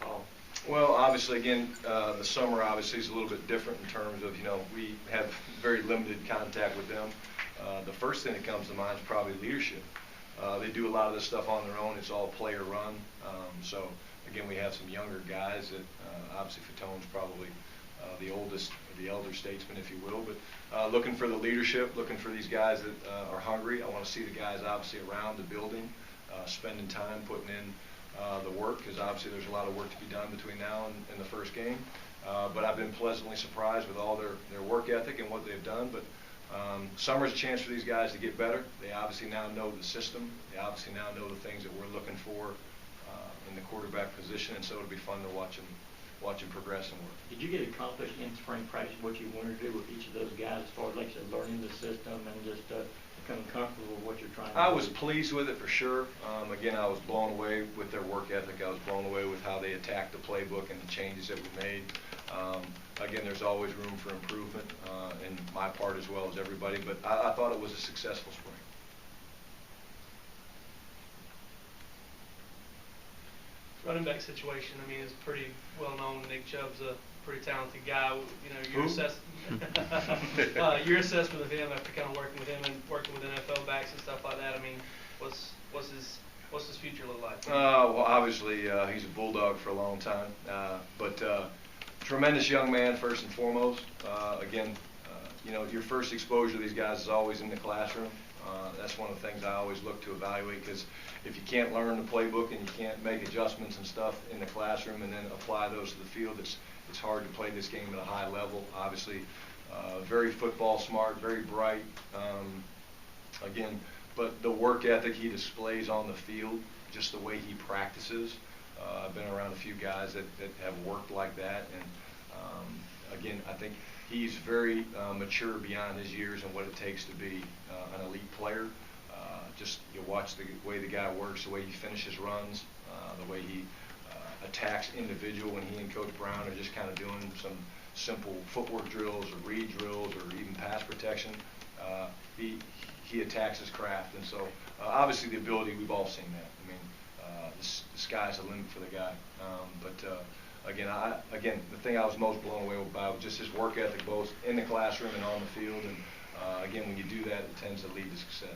fall? Well, obviously, again, the summer obviously is a little bit different in terms of, we have very limited contact with them. The first thing that comes to mind is probably leadership. They do a lot of this stuff on their own. It's all player run. So, again, we have some younger guys that obviously Fatone's probably the oldest, or the elder statesman, if you will. But looking for the leadership, looking for these guys that are hungry. I want to see the guys obviously around the building, spending time, putting in the work, because obviously there's a lot of work to be done between now and the first game. But I've been pleasantly surprised with all their work ethic and what they've done. But summer's a chance for these guys to get better. They obviously now know the system. They obviously now know the things that we're looking for in the quarterback position, and so it'll be fun to watch them progress and work. Did you get accomplished in spring practice what you wanted to do with each of those guys as far as, like you said, learning the system and just becoming comfortable with what you're trying to do? I was pleased with it for sure. Again, I was blown away with their work ethic. I was blown away with how they attacked the playbook and the changes that we made. Again, there's always room for improvement in my part as well as everybody, but I thought it was a successful spring. Running back situation, I mean, it's pretty well known. Nick Chubb's a pretty talented guy. Your your assessment of him after kind of working with him and working with NFL backs and stuff like that. I mean, what's his future look like? Well, obviously he's a Bulldog for a long time, but tremendous young man first and foremost. Again, your first exposure to these guys is always in the classroom. That's one of the things I always look to evaluate, because if you can't learn the playbook and you can't make adjustments and stuff in the classroom and then apply those to the field, it's hard to play this game at a high level. Obviously, very football smart, very bright. Again, but the work ethic he displays on the field, just the way he practices. I've been around a few guys that have worked like that, and again, I think he's very mature beyond his years and what it takes to be an elite player. Just you watch the way the guy works, the way he finishes runs, the way he attacks individual when he and Coach Brown are just kind of doing some simple footwork drills or read drills or even pass protection. He attacks his craft, and so obviously the ability, we've all seen that. I mean, the sky's the limit for the guy. Again, the thing I was most blown away by was just his work ethic, both in the classroom and on the field. And again, when you do that, it tends to lead to success.